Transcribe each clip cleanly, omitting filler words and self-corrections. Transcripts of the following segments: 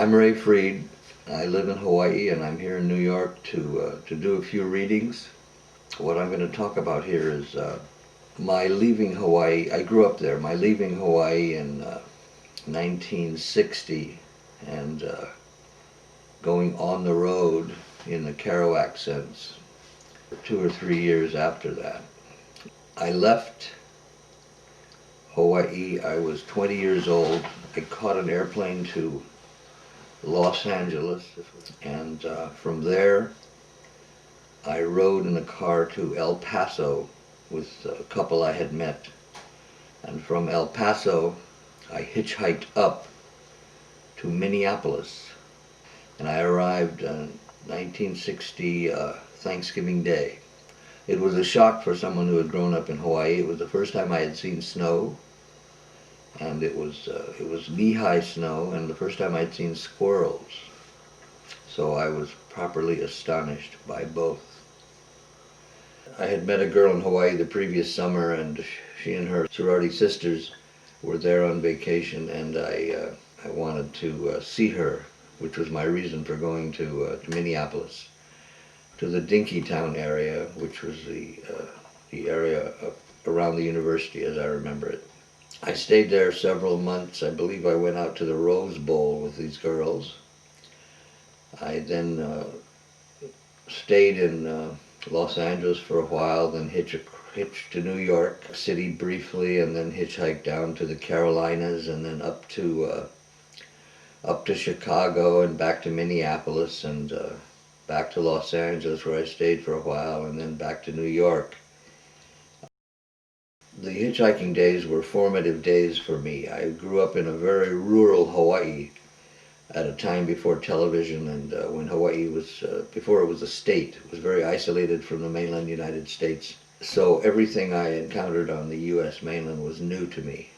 I'm Ray Freed. I live in Hawaii and I'm here in New York to do a few readings. What I'm going to talk about here is my leaving Hawaii. I grew up there. My leaving Hawaii in 1960 and going on the road in the Kerouac sense 2 or 3 years after that. I left Hawaii. I was 20 years old. I caught an airplane to Los Angeles, and from there I rode in a car to El Paso with a couple I had met, and from El Paso I hitchhiked up to Minneapolis, and I arrived on 1960 Thanksgiving Day. It was a shock for someone who had grown up in Hawaii. It was the first time I had seen snow, and it was knee-high snow, and the first time I'd seen squirrels. So I was properly astonished by both. I had met a girl in Hawaii the previous summer, and she and her sorority sisters were there on vacation, and I wanted to see her, which was my reason for going to Minneapolis, to the Dinkytown area, which was the area around the university as I remember it. I stayed there several months. I believe I went out to the Rose Bowl with these girls. I then stayed in Los Angeles for a while, then hitched to New York City briefly, and then hitchhiked down to the Carolinas, and then up to Chicago and back to Minneapolis, and back to Los Angeles where I stayed for a while, and then back to New York. The hitchhiking days were formative days for me. I grew up in a very rural Hawaii at a time before television, and when Hawaii was, before it was a state. It was very isolated from the mainland United States. So everything I encountered on the U.S. mainland was new to me.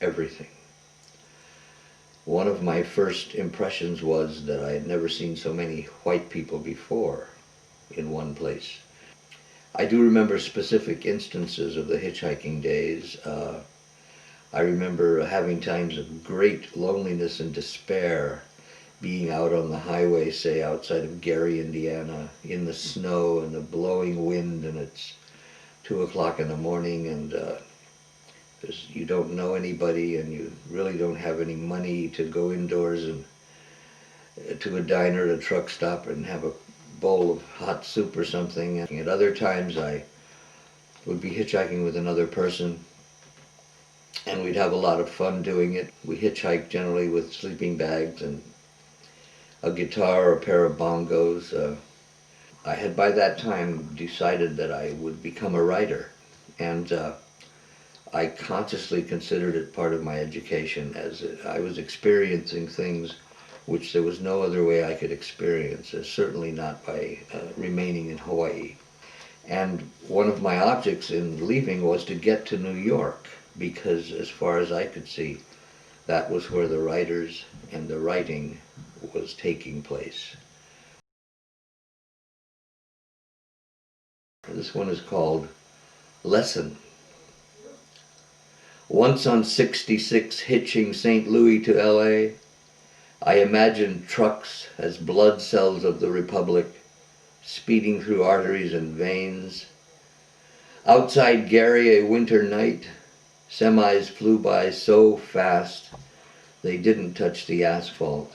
Everything. One of my first impressions was that I had never seen so many white people before in one place. I do remember specific instances of the hitchhiking days. I remember having times of great loneliness and despair, being out on the highway, say outside of Gary, Indiana, in the snow and the blowing wind, and it's 2 o'clock in the morning, and you don't know anybody, and you really don't have any money to go indoors and to a diner at a truck stop and have a bowl of hot soup or something. And at other times I would be hitchhiking with another person, and we'd have a lot of fun doing it. We hitchhiked generally with sleeping bags and a guitar or a pair of bongos. I had by that time decided that I would become a writer, and I consciously considered it part of my education, as I was experiencing things which there was no other way I could experience, certainly not by remaining in Hawaii. And one of my objects in leaving was to get to New York, because as far as I could see, that was where the writers and the writing was taking place. This one is called Lesson. Once on 66 hitching St. Louis to L.A., I imagined trucks as blood cells of the Republic, speeding through arteries and veins. Outside Gary, a winter night, semis flew by so fast they didn't touch the asphalt,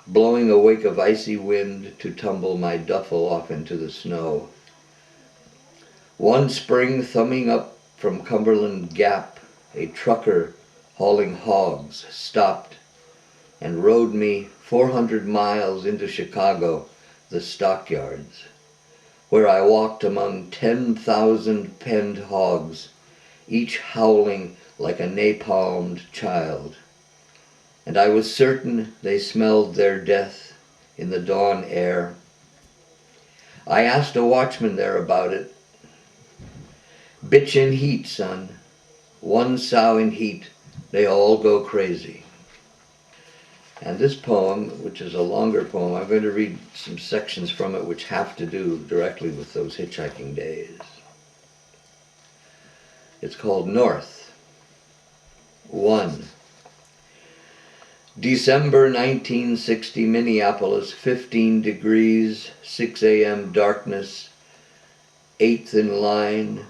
blowing a wake of icy wind to tumble my duffel off into the snow. One spring, thumbing up from Cumberland Gap, a trucker hauling hogs stopped and rode me 400 miles into Chicago, the stockyards, where I walked among 10,000 penned hogs, each howling like a napalmed child. And I was certain they smelled their death in the dawn air. I asked a watchman there about it. Bitch in heat, son. One sow in heat, they all go crazy. And this poem, which is a longer poem, I'm going to read some sections from it which have to do directly with those hitchhiking days. It's called North. 1. December 1960, Minneapolis, 15 degrees, 6 a.m. darkness, 8th in line,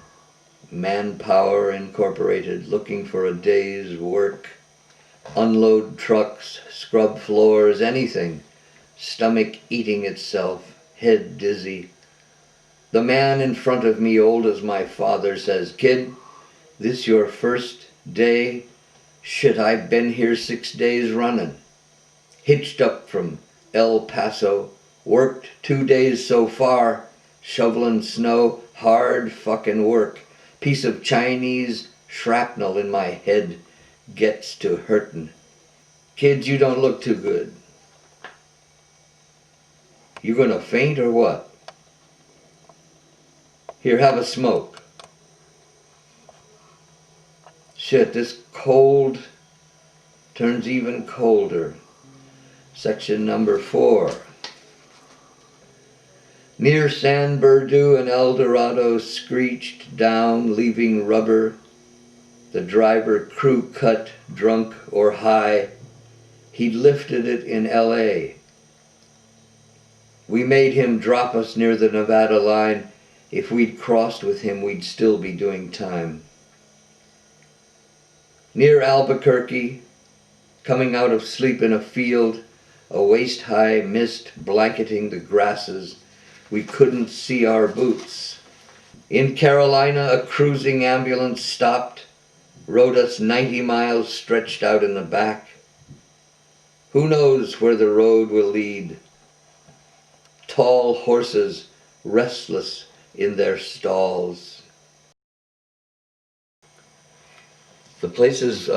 Manpower Incorporated, looking for a day's work. Unload trucks, scrub floors, anything. Stomach eating itself, head dizzy. The man in front of me, old as my father, says, "Kid, this your first day? Shit, I've been here 6 days running. Hitched up from El Paso, worked 2 days so far, shoveling snow, hard fucking work. Piece of Chinese shrapnel in my head gets to hurtin'. Kids, you don't look too good. You gonna faint or what? Here, have a smoke." Shit, this cold turns even colder. Section number 4. Near San Bernardino and El Dorado, screeched down, leaving rubber. The driver crew cut, drunk or high. He'd lifted it in L.A. We made him drop us near the Nevada line. If we'd crossed with him, we'd still be doing time. Near Albuquerque, coming out of sleep in a field, a waist-high mist blanketing the grasses, we couldn't see our boots. In Carolina, a cruising ambulance stopped, rode us 90 miles stretched out in the back. Who knows where the road will lead? Tall horses, restless in their stalls. The places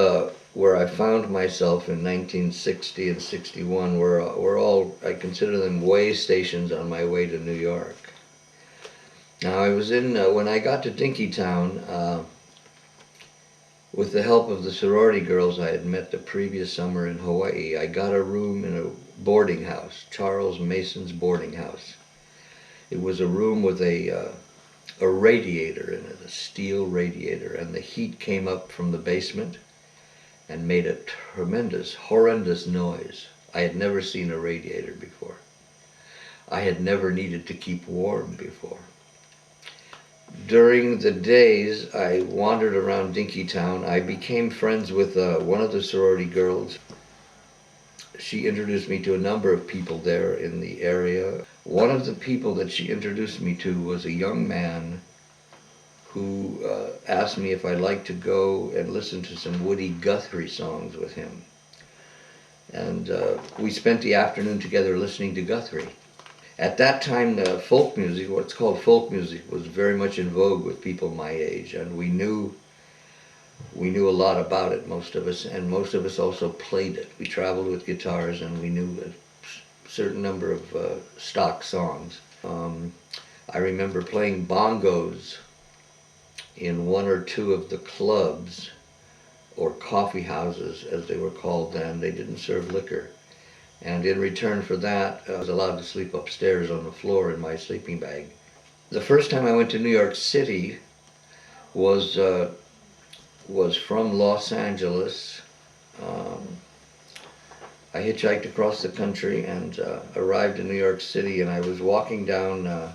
where I found myself in 1960 and 61 were all, I consider them way stations on my way to New York. Now I was in, when I got to Dinkytown, with the help of the sorority girls I had met the previous summer in Hawaii, I got a room in a boarding house, Charles Mason's boarding house. It was a room with a radiator in it, a steel radiator, and the heat came up from the basement and made a tremendous, horrendous noise. I had never seen a radiator before. I had never needed to keep warm before. During the days I wandered around Dinkytown, I became friends with one of the sorority girls. She introduced me to a number of people there in the area. One of the people that she introduced me to was a young man who asked me if I'd like to go and listen to some Woody Guthrie songs with him. And we spent the afternoon together listening to Guthrie. At that time, folk music, what's called folk music, was very much in vogue with people my age, and we knew a lot about it, most of us, and most of us also played it. We traveled with guitars, and we knew a certain number of stock songs. I remember playing bongos in one or two of the clubs, or coffee houses as they were called then. They didn't serve liquor. And in return for that, I was allowed to sleep upstairs on the floor in my sleeping bag. The first time I went to New York City was from Los Angeles. I hitchhiked across the country and arrived in New York City, and I was walking down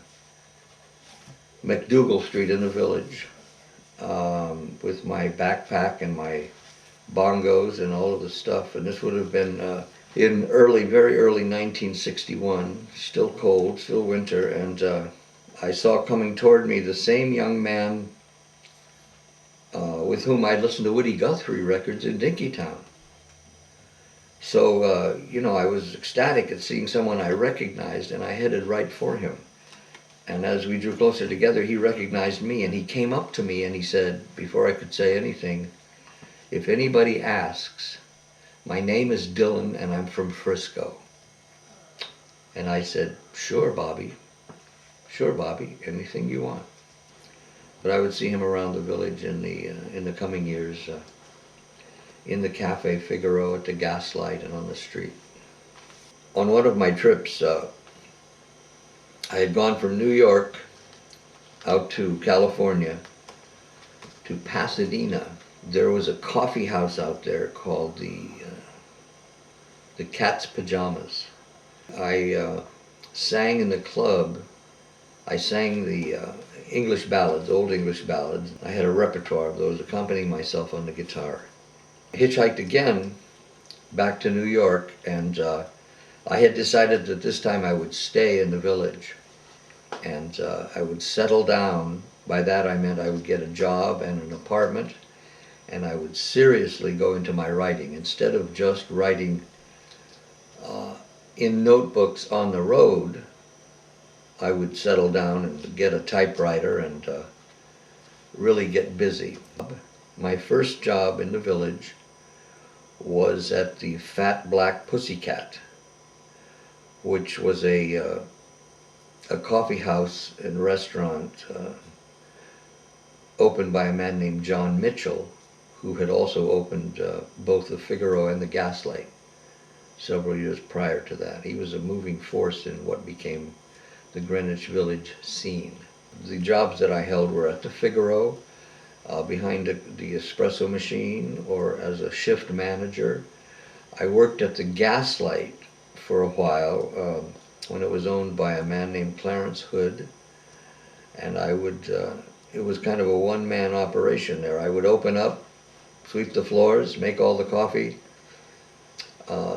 McDougal Street in the Village with my backpack and my bongos and all of the stuff, and this would have been in very early 1961, still cold, still winter, and I saw coming toward me the same young man with whom I'd listened to Woody Guthrie records in Dinkytown. So, I was ecstatic at seeing someone I recognized, and I headed right for him. And as we drew closer together, he recognized me, and he came up to me and he said, before I could say anything, "If anybody asks, my name is Dylan and I'm from Frisco." And I said, Sure, Bobby, anything you want." But I would see him around the village in the coming years, in the Cafe Figaro, at the Gaslight, and on the street. On one of my trips, I had gone from New York out to California to Pasadena. There was a coffee house out there called the Cat's Pajamas. I sang in the club. I sang the English ballads, old English ballads. I had a repertoire of those, accompanying myself on the guitar. I hitchhiked again back to New York, and I had decided that this time I would stay in the village, and I would settle down. By that I meant I would get a job and an apartment, and I would seriously go into my writing. Instead of just writing in notebooks on the road, I would settle down and get a typewriter and really get busy. My first job in the village was at the Fat Black Pussycat, which was a coffee house and restaurant opened by a man named John Mitchell, who had also opened both the Figaro and the Gaslight several years prior to that. He was a moving force in what became the Greenwich Village scene. The jobs that I held were at the Figaro, behind the espresso machine, or as a shift manager. I worked at the Gaslight for a while when it was owned by a man named Clarence Hood, and it was kind of a one-man operation there. I would open up, sweep the floors, make all the coffee,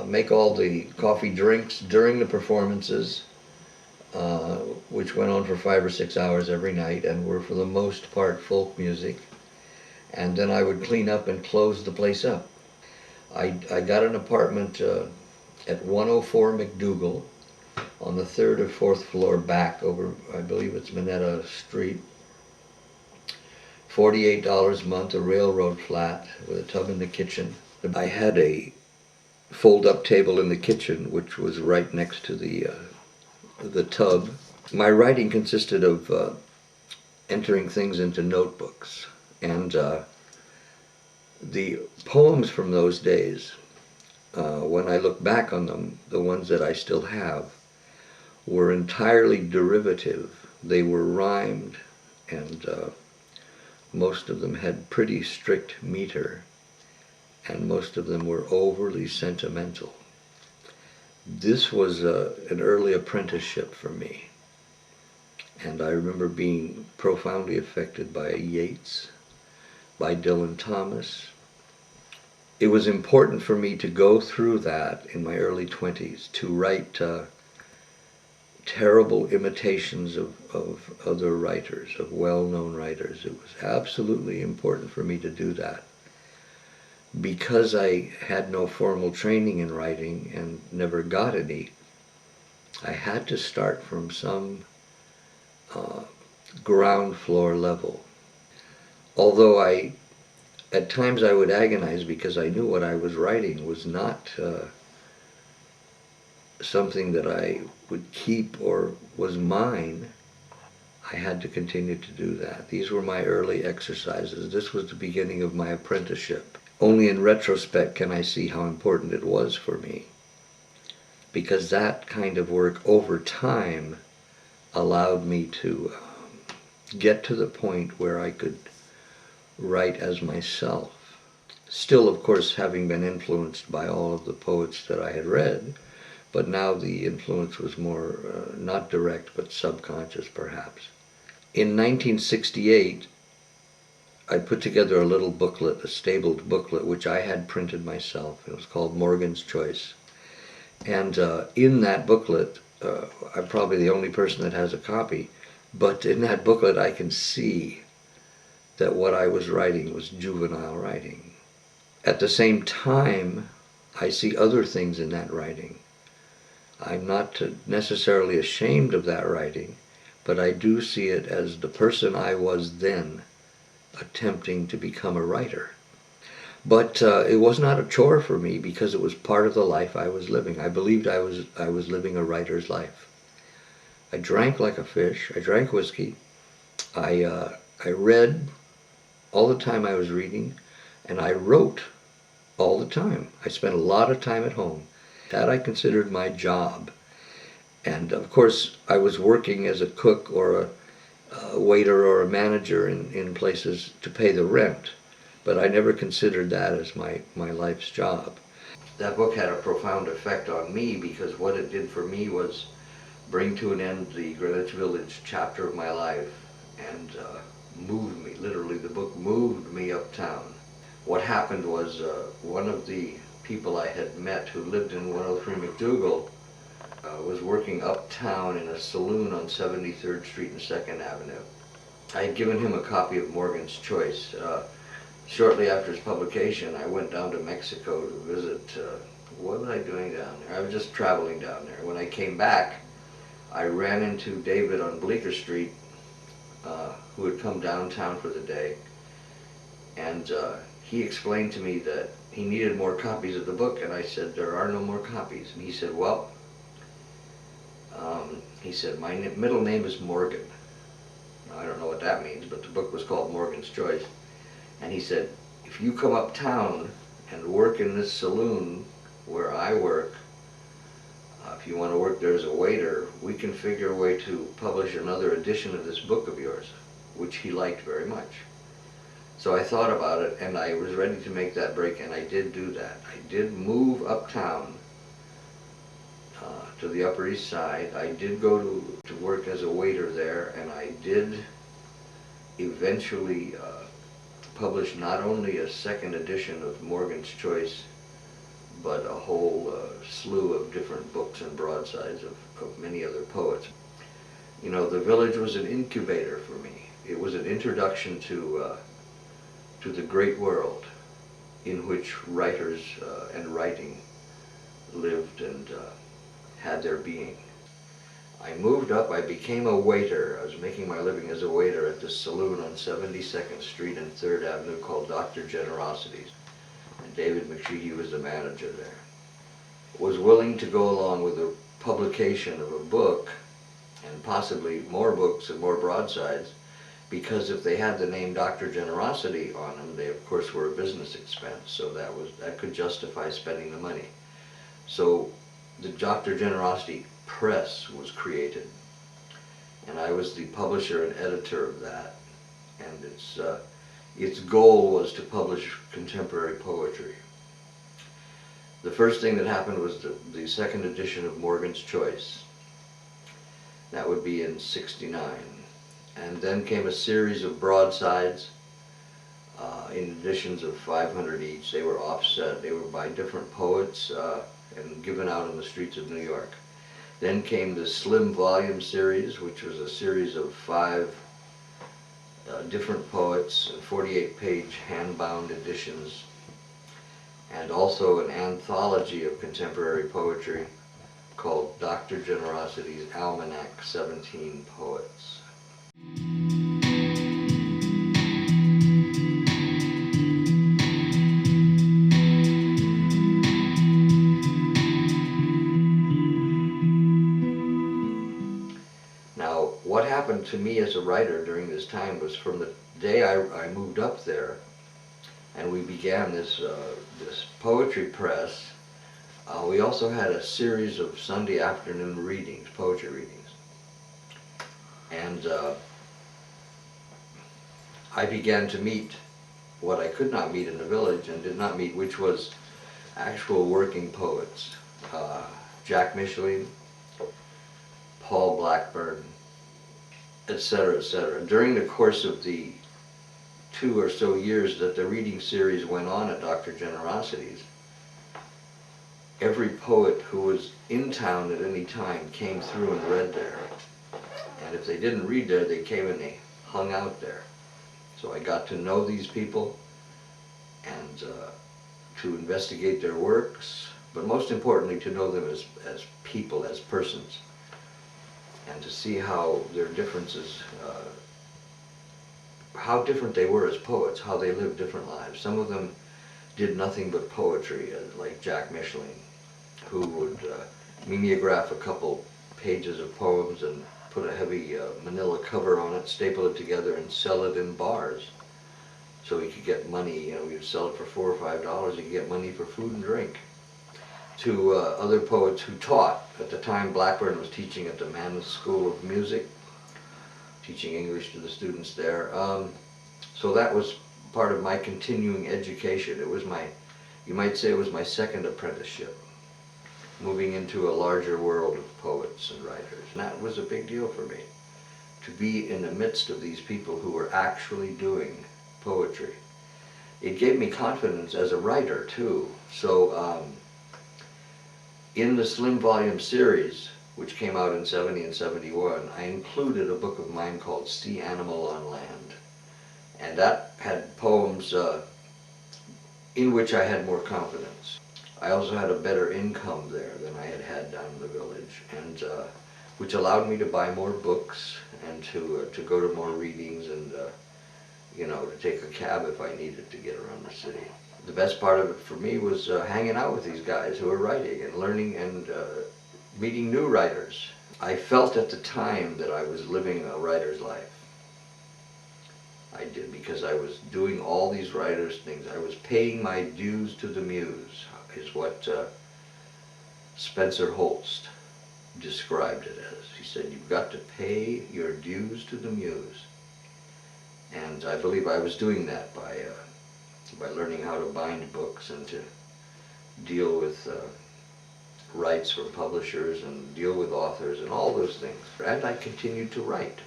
make all the coffee drinks during the performances, which went on for 5 or 6 hours every night and were for the most part folk music. And then I would clean up and close the place up. I got an apartment at 104 McDougal on the 3rd or 4th floor back over, I believe it's Minetta Street. $48 a month, a railroad flat with a tub in the kitchen. I had a fold-up table in the kitchen, which was right next to the tub. My writing consisted of entering things into notebooks, and the poems from those days, when I look back on them, the ones that I still have, were entirely derivative. They were rhymed, and most of them had pretty strict meter, and most of them were overly sentimental. This was an early apprenticeship for me, and I remember being profoundly affected by Yeats, by Dylan Thomas. It was important for me to go through that in my early 20s, to write terrible imitations of other writers, of well-known writers. It was absolutely important for me to do that. Because I had no formal training in writing and never got any, I had to start from some ground floor level. Although at times I would agonize because I knew what I was writing was not something that I would keep or was mine, I had to continue to do that. These were my early exercises. This was the beginning of my apprenticeship. Only in retrospect can I see how important it was for me, because that kind of work over time allowed me to get to the point where I could write as myself. Still, of course, having been influenced by all of the poets that I had read, but now the influence was more not direct but subconscious, perhaps. In 1968, I put together a little booklet, a stapled booklet, which I had printed myself. It was called Morgan's Choice. And in that booklet, I'm probably the only person that has a copy, but in that booklet I can see that what I was writing was juvenile writing. At the same time, I see other things in that writing. I'm not necessarily ashamed of that writing, but I do see it as the person I was then, attempting to become a writer. But it was not a chore for me, because it was part of the life I was living. I believed I was living a writer's life. I drank like a fish. I drank whiskey. I read all the time I was reading, and I wrote all the time. I spent a lot of time at home. That I considered my job. And of course, I was working as a cook or a waiter or a manager in places to pay the rent, but I never considered that as my life's job. that book had a profound effect on me, because what it did for me was bring to an end the Greenwich Village chapter of my life, and moved me, literally the book moved me uptown. What happened was one of the people I had met who lived in 103 McDougal was working uptown in a saloon on 73rd Street and 2nd Avenue. I had given him a copy of Morgan's Choice. Shortly after its publication, I went down to Mexico to visit. What was I doing down there? I was just traveling down there. When I came back, I ran into David on Bleecker Street, who had come downtown for the day, and he explained to me that he needed more copies of the book, and I said, there are no more copies. And he said, well, my middle name is Morgan. Now, I don't know what that means, but the book was called Morgan's Choice. And he said, if you come uptown and work in this saloon where I work, if you want to work there as a waiter, we can figure a way to publish another edition of this book of yours, which he liked very much. So I thought about it, and I was ready to make that break, and I did do that. I did move uptown to the Upper East Side. I did go to work as a waiter there, and I did eventually publish not only a second edition of Morgan's Choice, but a whole slew of different books and broadsides of many other poets. You know, the Village was an incubator for me. It was an introduction to the great world in which writers and writing lived and had their being. I moved up, I became a waiter. I was making my living as a waiter at this saloon on 72nd Street and 3rd Avenue called Dr. Generosity's. And David McSheehy was the manager there. Was willing to go along with the publication of a book, and possibly more books and more broadsides, because if they had the name Dr. Generosity on them, they of course were a business expense, so that could justify spending the money. So the Dr. Generosity Press was created, and I was the publisher and editor of that, and its goal was to publish contemporary poetry. The first thing that happened was the second edition of Morgan's Choice. That would be in '69. And then came a series of broadsides in editions of 500 each. They were offset. They were by different poets and given out on the streets of New York. Then came the Slim Volume series, which was a series of 5 different poets, 48-page hand-bound editions, and also an anthology of contemporary poetry called Dr. Generosity's Almanac 17 Poets. Now, what happened to me as a writer during this time was from the day I moved up there and we began this poetry press, we also had a series of Sunday afternoon readings, poetry readings. And I began to meet what I could not meet in the Village and did not meet, which was actual working poets. Jack Micheline, Paul Blackburn, etc., etc. During the course of the 2 or so years that the reading series went on at Dr. Generosity's, every poet who was in town at any time came through and read there. And if they didn't read there, they came and they hung out there. So I got to know these people and to investigate their works, but most importantly to know them as people, as persons, and to see how their differences, how different they were as poets, how they lived different lives. Some of them did nothing but poetry, like Jack Micheline, who would mimeograph a couple pages of poems and put a heavy manila cover on it, staple it together, and sell it in bars. So he could get money, you know, he would sell it for $4 or $5, he could get money for food and drink. To other poets who taught. At the time, Blackburn was teaching at the Mannes School of Music, teaching English to the students there. So that was part of my continuing education. It was my You might say it was my second apprenticeship, moving into a larger world of poets and writers. And that was a big deal for me, to be in the midst of these people who were actually doing poetry. It gave me confidence as a writer too. So in the Slim Volume series, which came out in 70 and 71, I included a book of mine called Sea Animal on Land. And that had poems in which I had more confidence. I also had a better income there than I had had down in the village, and which allowed me to buy more books and to go to more readings and you know, to take a cab if I needed to get around the city. The best part of it for me was hanging out with these guys who were writing and learning and meeting new writers. I felt at the time that I was living a writer's life. I did, because I was doing all these writers' things. I was paying my dues to the muse, is what Spencer Holst described it as. He said, you've got to pay your dues to the muse. And I believe I was doing that by learning how to bind books and to deal with rights from publishers and deal with authors and all those things. And I continued to write.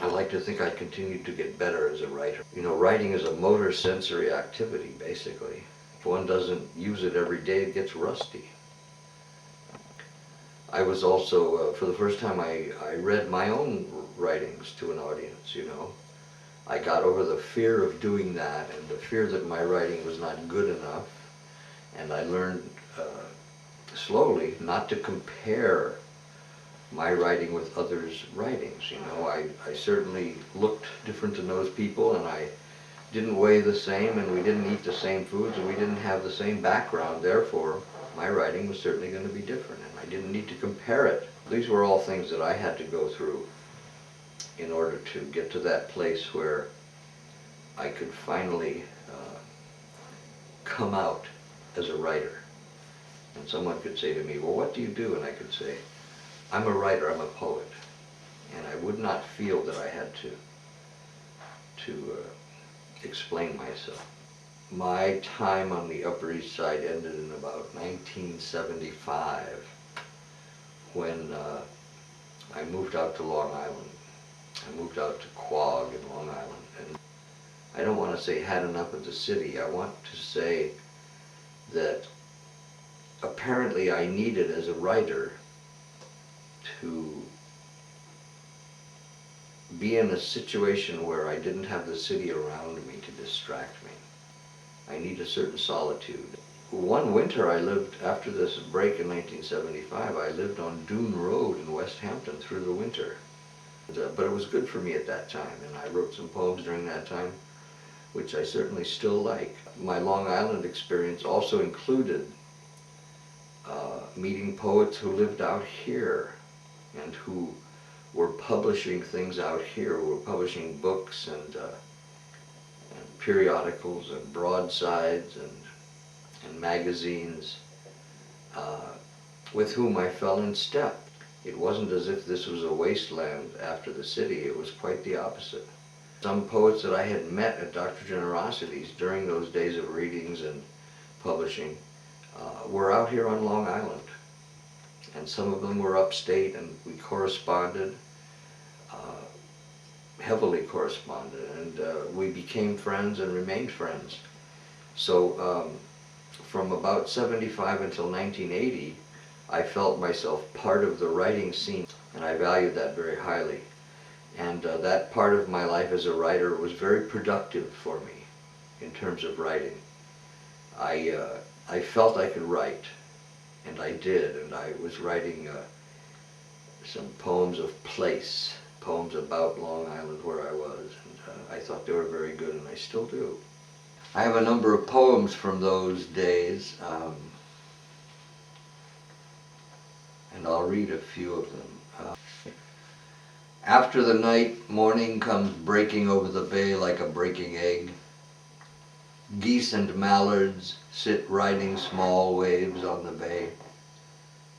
I like to think I continued to get better as a writer. You know, writing is a motor sensory activity, basically. If one doesn't use it every day, it gets rusty. I was also, for the first time, I read my own writings to an audience, you know. I got over the fear of doing that and the fear that my writing was not good enough. And I learned slowly not to compare my writing with others' writings. You know, I certainly looked different than those people, and I didn't weigh the same, and we didn't eat the same foods, and we didn't have the same background. Therefore, my writing was certainly going to be different, and I didn't need to compare it. These were all things that I had to go through in order to get to that place where I could finally come out as a writer. And someone could say to me, well, what do you do? And I could say, I'm a writer, I'm a poet. And I would not feel that I had to explain myself. My time on the Upper East Side ended in about 1975, when I moved out to Long Island. I moved out to Quogue in Long Island. And I don't want to say had enough of the city. I want to say that apparently I needed, as a writer, to be in a situation where I didn't have the city around me to distract me. I need a certain solitude. One winter I lived, after this break in 1975, I lived on Dune Road in West Hampton through the winter. But it was good for me at that time, and I wrote some poems during that time, which I certainly still like. My Long Island experience also included meeting poets who lived out here and who were publishing things out here, who were publishing books and periodicals and broadsides and magazines, with whom I fell in step. It wasn't as if this was a wasteland after the city. It was quite the opposite. Some poets that I had met at Dr. Generosity's during those days of readings and publishing were out here on Long Island. And some of them were upstate, and we corresponded, heavily corresponded, and we became friends and remained friends. So from about 75 until 1980, I felt myself part of the writing scene, and I valued that very highly. And that part of my life as a writer was very productive for me in terms of writing. I felt I could write, and I did, and I was writing some poems of place, poems about Long Island where I was, and I thought they were very good, and I still do. I have a number of poems from those days, and I'll read a few of them. After the night, morning comes breaking over the bay like a breaking egg. Geese and mallards sit riding small waves on the bay,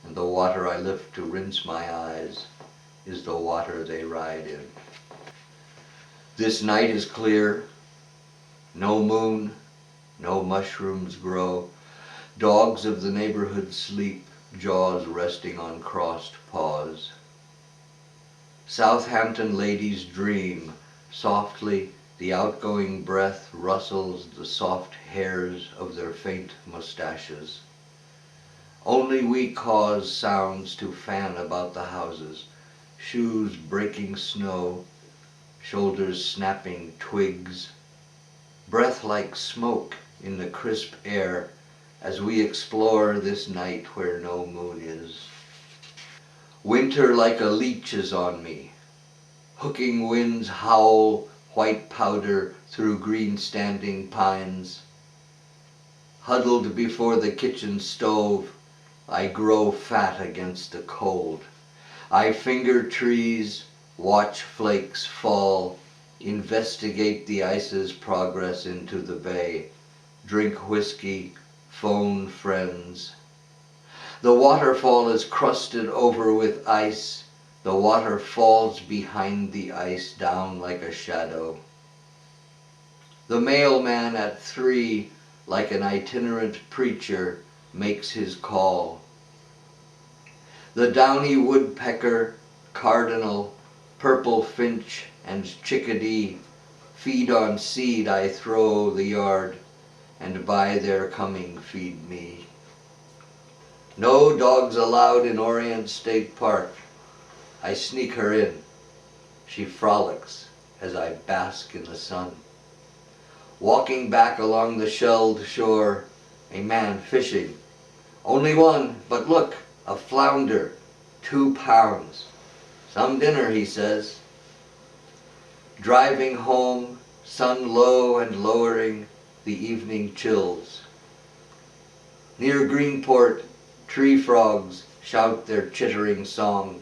and the water I lift to rinse my eyes is the water they ride in. This night is clear, no moon, no mushrooms grow. Dogs of the neighborhood sleep, jaws resting on crossed paws. Southampton ladies dream. Softly the outgoing breath rustles the soft hairs of their faint mustaches. Only we cause sounds to fan about the houses, shoes breaking snow, shoulders snapping twigs, breath like smoke in the crisp air as we explore this night where no moon is. Winter like a leech is on me. Hooking winds howl white powder through green standing pines. Huddled before the kitchen stove, I grow fat against the cold. I finger trees, watch flakes fall, investigate the ice's progress into the bay, drink whiskey, phone friends. The waterfall is crusted over with ice. The water falls behind the ice down like a shadow. The mailman at 3, like an itinerant preacher, makes his call. The downy woodpecker, cardinal, purple finch, and chickadee feed on seed I throw the yard, and by their coming feed me. No dogs allowed in Orient State Park. I sneak her in. She frolics as I bask in the sun. Walking back along the shelled shore, a man fishing. Only one, but look, a flounder, 2 pounds. Some dinner, he says. Driving home, sun low and lowering, the evening chills. Near Greenport, tree frogs shout their chittering song.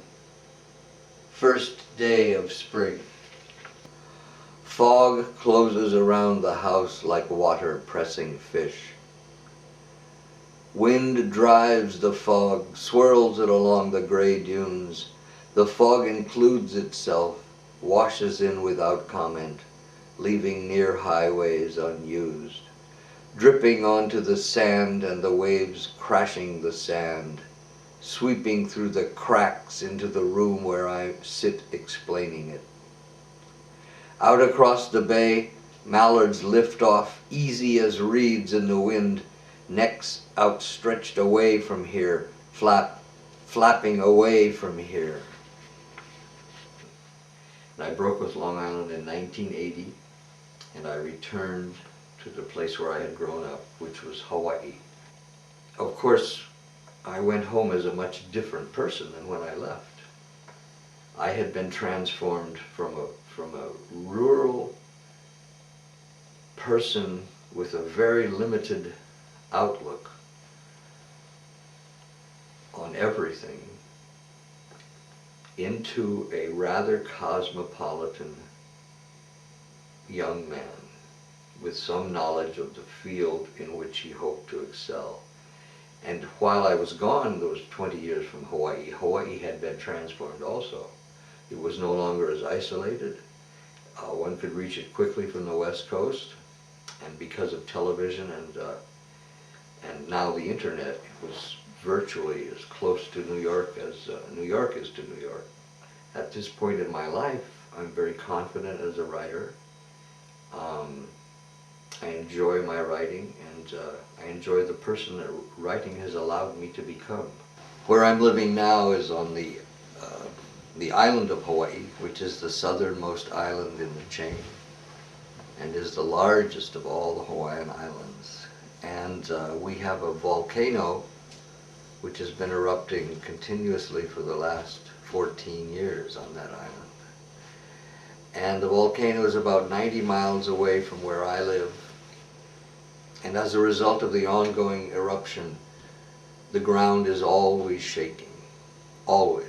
First day of spring. Fog closes around the house like water pressing fish. Wind drives the fog, swirls it along the gray dunes. The fog includes itself, washes in without comment, leaving near highways unused, dripping onto the sand and the waves crashing the sand, sweeping through the cracks into the room where I sit explaining it. Out across the bay, mallards lift off, easy as reeds in the wind, necks outstretched away from here, flapping away from here. And I broke with Long Island in 1980, and I returned to the place where I had grown up, which was Hawaii. Of course, I went home as a much different person than when I left. I had been transformed from a rural person with a very limited outlook on everything into a rather cosmopolitan young man with some knowledge of the field in which he hoped to excel. And while I was gone those 20 years from Hawaii, Hawaii had been transformed also. It was no longer as isolated. One could reach it quickly from the West Coast, and because of television and now the internet, it was virtually as close to New York as New York is to New York. At this point in my life, I'm very confident as a writer. I enjoy my writing, and I enjoy the person that writing has allowed me to become. Where I'm living now is on the island of Hawaii, which is the southernmost island in the chain and is the largest of all the Hawaiian islands. And we have a volcano which has been erupting continuously for the last 14 years on that island. And the volcano is about 90 miles away from where I live. And as a result of the ongoing eruption, the ground is always shaking. Always.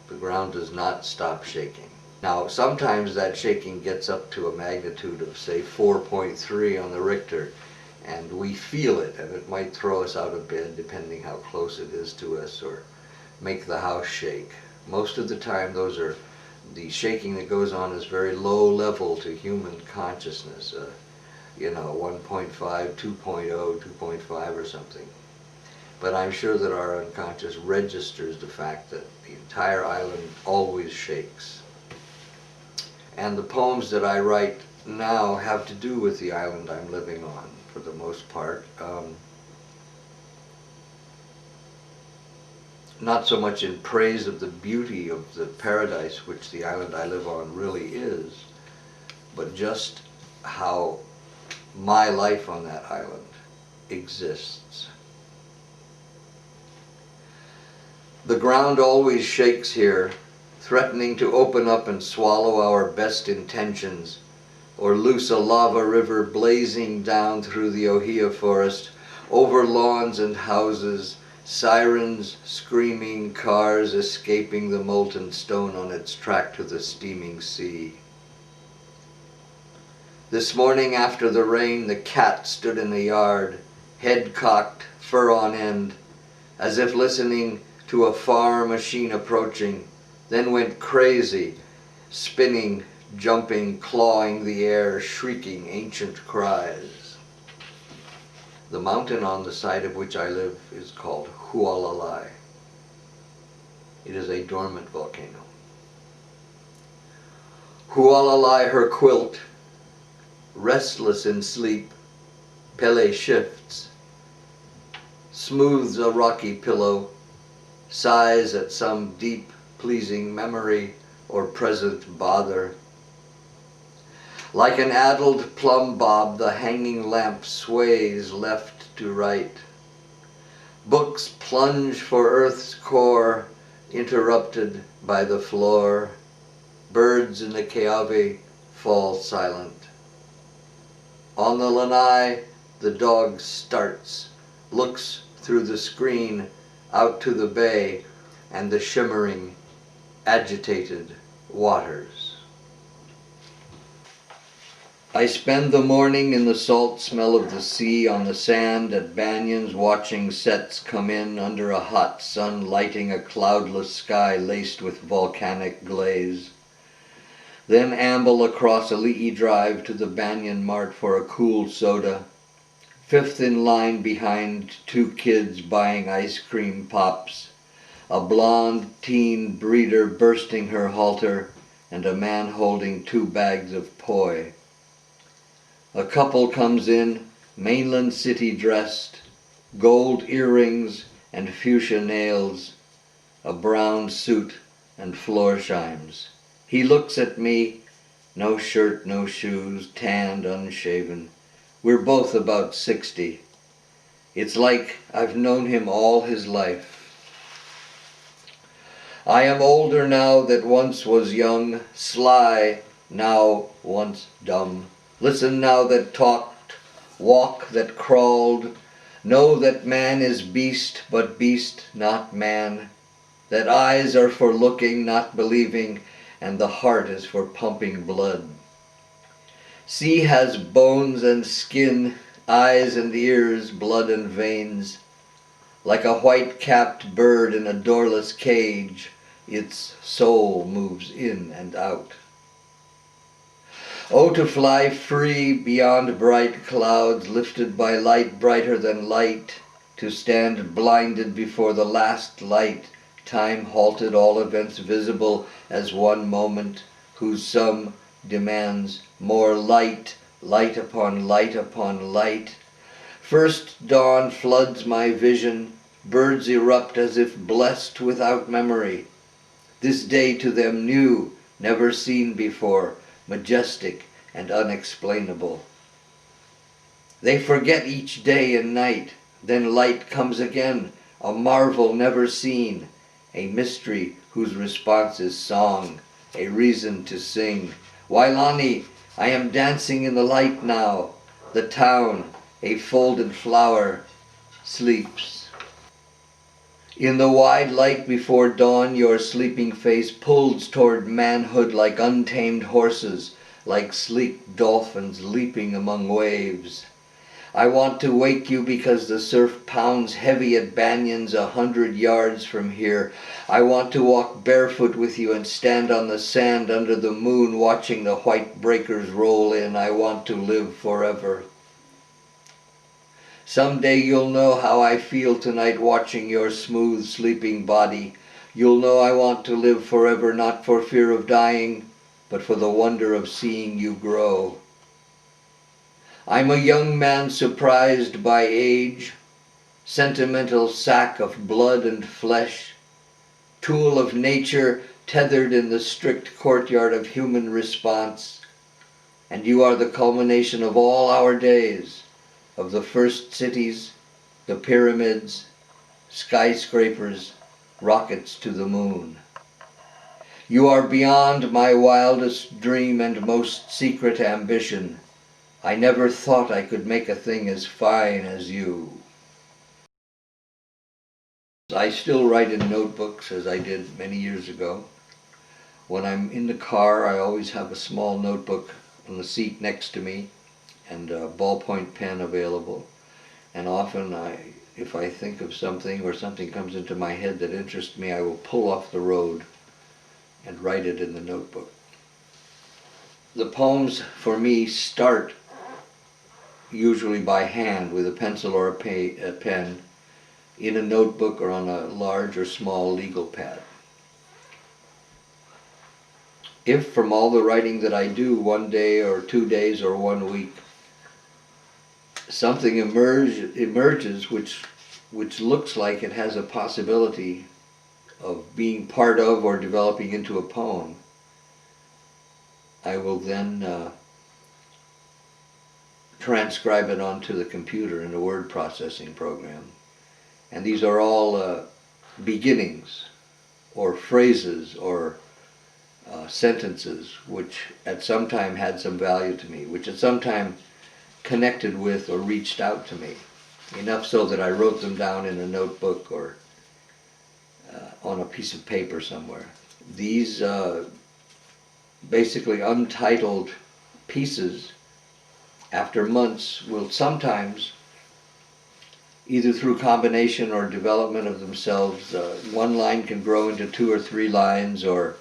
The ground does not stop shaking. Now, sometimes that shaking gets up to a magnitude of, say, 4.3 on the Richter, and we feel it, and it might throw us out of bed depending how close it is to us, or make the house shake. Most of the time, the shaking that goes on is very low level to human consciousness. 1.5, 2.0, 2.5 or something. But I'm sure that our unconscious registers the fact that the entire island always shakes. And the poems that I write now have to do with the island I'm living on, for the most part. Not so much in praise of the beauty of the paradise which the island I live on really is, but just how my life on that island exists. The ground always shakes here, threatening to open up and swallow our best intentions, or loose a lava river blazing down through the ohia forest, over lawns and houses, sirens screaming, cars escaping the molten stone on its track to the steaming sea. This morning after the rain, the cat stood in the yard, head cocked, fur on end, as if listening to a far machine approaching, then went crazy, spinning, jumping, clawing the air, shrieking ancient cries. The mountain on the side of which I live is called Hualalai. It is a dormant volcano. Hualalai, her quilt, restless in sleep, Pele shifts, smooths a rocky pillow, sighs at some deep, pleasing memory or present bother. Like an addled plumb bob, the hanging lamp sways left to right. Books plunge for earth's core, interrupted by the floor. Birds in the Keawe fall silent. On the lanai, the dog starts, looks through the screen out to the bay and the shimmering, agitated waters. I spend the morning in the salt smell of the sea on the sand at banyans, watching sets come in under a hot sun lighting a cloudless sky laced with volcanic glaze. Then amble across Ali'i Drive to the Banyan Mart for a cool soda. Fifth in line behind two kids buying ice cream pops, a blonde teen breeder bursting her halter, and a man holding 2 bags of poi. A couple comes in, mainland city dressed, gold earrings and fuchsia nails, a brown suit and floor chimes. He looks at me, no shirt, no shoes, tanned, unshaven. We're both about 60. It's like I've known him all his life. I am older now that once was young, sly now once dumb. Listen now that talked, walk that crawled, know that man is beast, but beast not man, that eyes are for looking, not believing, and the heart is for pumping blood. Sea has bones and skin, eyes and ears, blood and veins. Like a white-capped bird in a doorless cage, its soul moves in and out. Oh, to fly free beyond bright clouds, lifted by light brighter than light, to stand blinded before the last light, time halted, all events visible as one moment, whose sum demands more light, light upon light upon light. First dawn floods my vision, birds erupt as if blessed without memory. This day to them new, never seen before, majestic and unexplainable. They forget each day and night, then light comes again, a marvel never seen, a mystery whose response is song, a reason to sing. Wailani, I am dancing in the light now. The town, a folded flower, sleeps. In the wide light before dawn, your sleeping face pulls toward manhood like untamed horses, like sleek dolphins leaping among waves. I want to wake you because the surf pounds heavy at banyans 100 yards from here. I want to walk barefoot with you and stand on the sand under the moon watching the white breakers roll in. I want to live forever. Someday you'll know how I feel tonight watching your smooth sleeping body. You'll know I want to live forever, not for fear of dying, but for the wonder of seeing you grow. I'm a young man surprised by age, sentimental sack of blood and flesh, tool of nature tethered in the strict courtyard of human response. And you are the culmination of all our days, of the first cities, the pyramids, skyscrapers, rockets to the moon. You are beyond my wildest dream and most secret ambition. I never thought I could make a thing as fine as you. I still write in notebooks as I did many years ago. When I'm in the car, I always have a small notebook on the seat next to me and a ballpoint pen available. And often if I think of something or something comes into my head that interests me, I will pull off the road and write it in the notebook. The poems for me start usually by hand with a pencil or a pen in a notebook or on a large or small legal pad. If from all the writing that I do, one day or 2 days or 1 week, something emerges which looks like it has a possibility of being part of or developing into a poem, I will then transcribe it onto the computer in a word processing program. And these are all beginnings or phrases or sentences which at some time had some value to me, which at some time connected with or reached out to me, enough so that I wrote them down in a notebook or on a piece of paper somewhere. These basically untitled pieces, after months, will sometimes, either through combination or development of themselves, one line can grow into 2 or 3 lines, or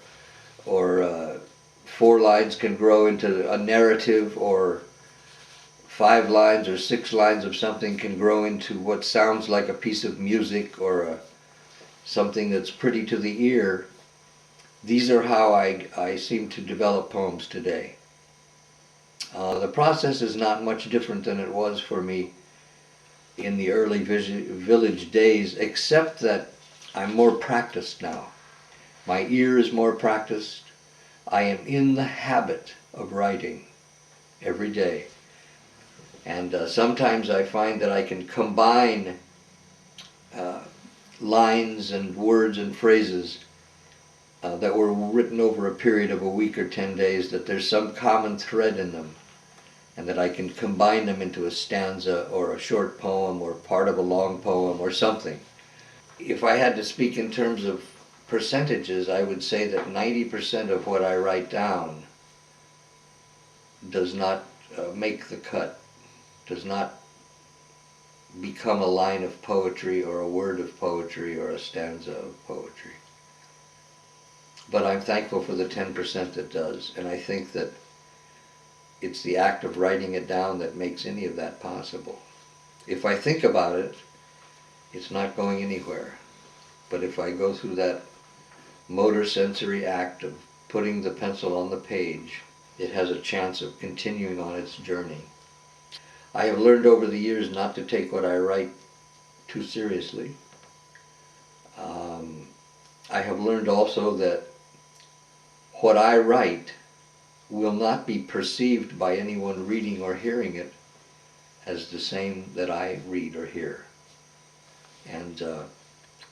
4 lines can grow into a narrative, or 5 lines or 6 lines of something can grow into what sounds like a piece of music or something that's pretty to the ear. These are how I seem to develop poems today. The process is not much different than it was for me in the early village days, except that I'm more practiced now. My ear is more practiced. I am in the habit of writing every day. And sometimes I find that I can combine lines and words and phrases that were written over a period of a week or 10 days, that there's some common thread in them, and that I can combine them into a stanza or a short poem or part of a long poem or something. If I had to speak in terms of percentages, I would say that 90% of what I write down does not make the cut, does not become a line of poetry or a word of poetry or a stanza of poetry. But I'm thankful for the 10% that does, and I think that it's the act of writing it down that makes any of that possible. If I think about it, it's not going anywhere. But if I go through that motor sensory act of putting the pencil on the page, it has a chance of continuing on its journey. I have learned over the years not to take what I write too seriously. I have learned also that what I write will not be perceived by anyone reading or hearing it as the same that I read or hear. And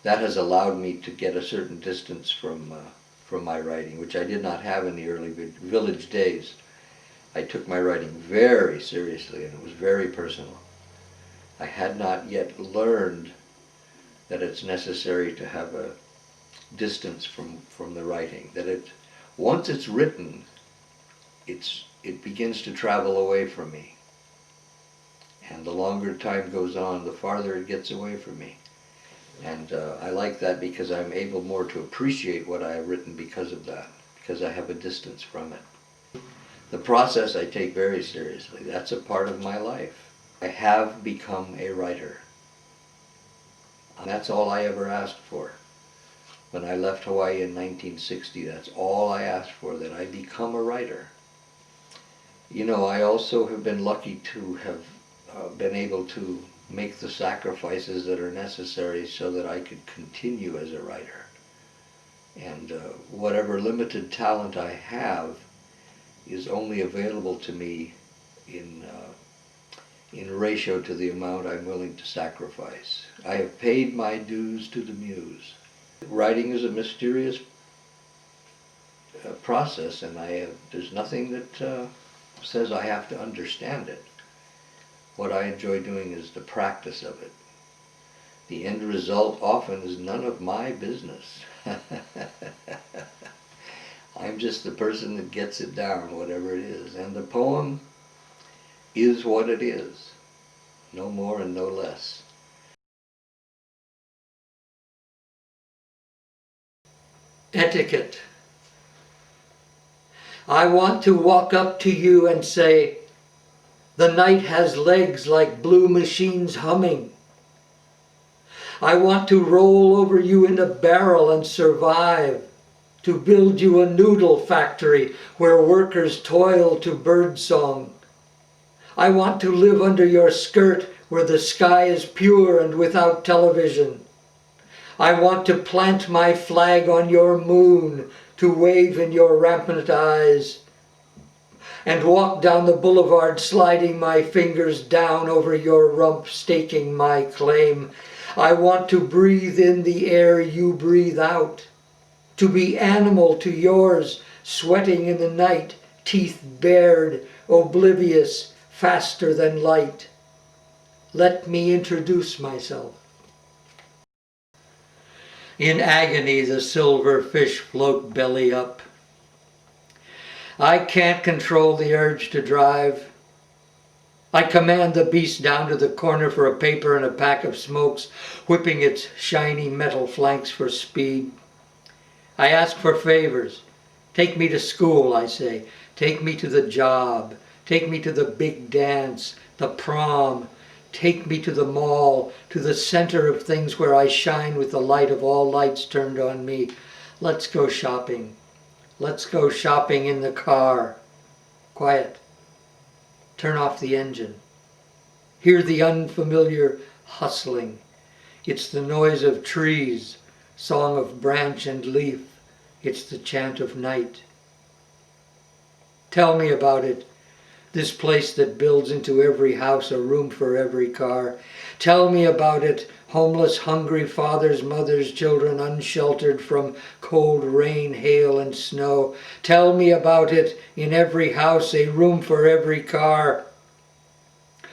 that has allowed me to get a certain distance from my writing, which I did not have in the early village days. I took my writing very seriously, and it was very personal. I had not yet learned that it's necessary to have a distance from the writing, that once it's written, it begins to travel away from me. And the longer time goes on, the farther it gets away from me. And I like that because I'm able more to appreciate what I have written because of that, because I have a distance from it. The process I take very seriously. That's a part of my life. I have become a writer. And that's all I ever asked for. When I left Hawaii in 1960, that's all I asked for, that I become a writer. You know, I also have been lucky to have been able to make the sacrifices that are necessary so that I could continue as a writer. And whatever limited talent I have is only available to me in ratio to the amount I'm willing to sacrifice. I have paid my dues to the muse. Writing is a mysterious process, and there's nothing that says I have to understand it. What I enjoy doing is the practice of it. The end result often is none of my business. I'm just the person that gets it down, whatever it is. And the poem is what it is, no more and no less. Etiquette. I want to walk up to you and say, the night has legs like blue machines humming. I want to roll over you in a barrel and survive, to build you a noodle factory where workers toil to birdsong. I want to live under your skirt where the sky is pure and without television. I want to plant my flag on your moon, to wave in your rampant eyes, and walk down the boulevard sliding my fingers down over your rump, staking my claim. I want to breathe in the air you breathe out, to be animal to yours, sweating in the night, teeth bared, oblivious, faster than light. Let me introduce myself. In agony the silver fish float belly up. I can't control the urge to drive. I command the beast down to the corner for a paper and a pack of smokes, whipping its shiny metal flanks for speed. I ask for favors. Take me to school, I say. Take me to the job. Take me to the big dance, the prom. Take me to the mall, to the center of things where I shine with the light of all lights turned on me. Let's go shopping. Let's go shopping in the car. Quiet. Turn off the engine. Hear the unfamiliar hustling. It's the noise of trees, song of branch and leaf. It's the chant of night. Tell me about it. This place that builds into every house a room for every car. Tell me about it, homeless, hungry fathers, mothers, children, unsheltered from cold rain, hail, and snow. Tell me about it, in every house, a room for every car.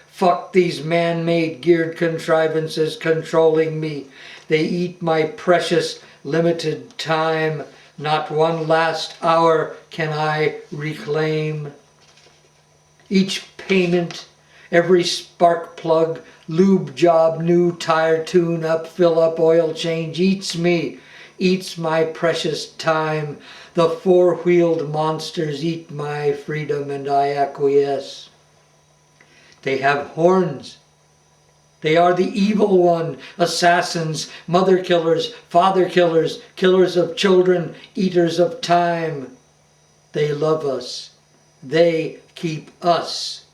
Fuck these man-made geared contrivances controlling me. They eat my precious, limited time. Not one last hour can I reclaim. Each payment, every spark plug, lube job, new tire tune-up, fill-up, oil change, eats me, eats my precious time. The four-wheeled monsters eat my freedom and I acquiesce. They have horns. They are the evil one, assassins, mother killers, father killers, killers of children, eaters of time. They love us. They keep us.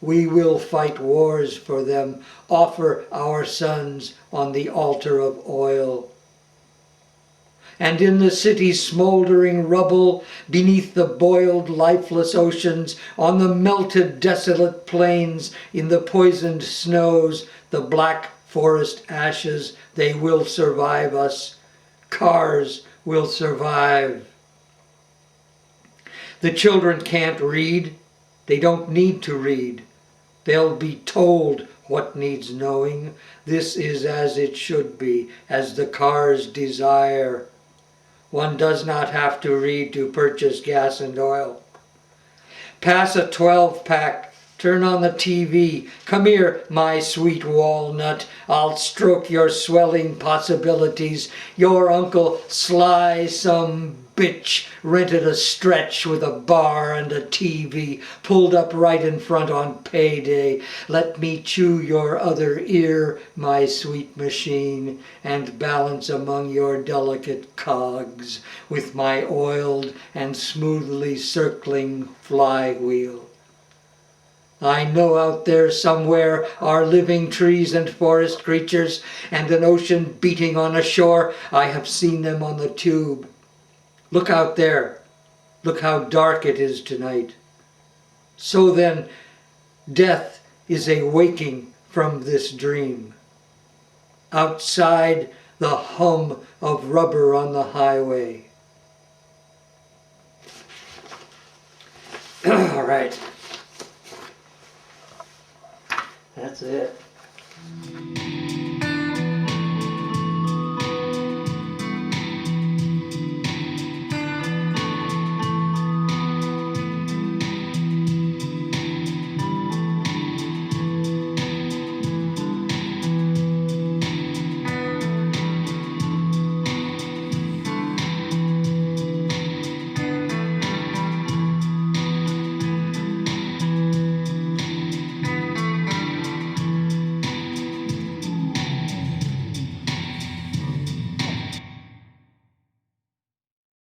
We will fight wars for them, offer our sons on the altar of oil. And in the city's smoldering rubble, beneath the boiled, lifeless oceans, on the melted, desolate plains, in the poisoned snows, the black forest ashes, they will survive us. Cars will survive. The children can't read. They don't need to read. They'll be told what needs knowing. This is as it should be, as the cars desire. One does not have to read to purchase gas and oil. Pass a 12-pack Turn on the TV. Come here, my sweet walnut. I'll stroke your swelling possibilities. Your Uncle Sly, some bitch, rented a stretch with a bar and a TV, pulled up right in front on payday. Let me chew your other ear, my sweet machine, and balance among your delicate cogs with my oiled and smoothly circling flywheel. I know out there somewhere are living trees and forest creatures and an ocean beating on a shore. I have seen them on the tube. Look out there. Look how dark it is tonight. So then, death is a waking from this dream. Outside, the hum of rubber on the highway. All right. That's it.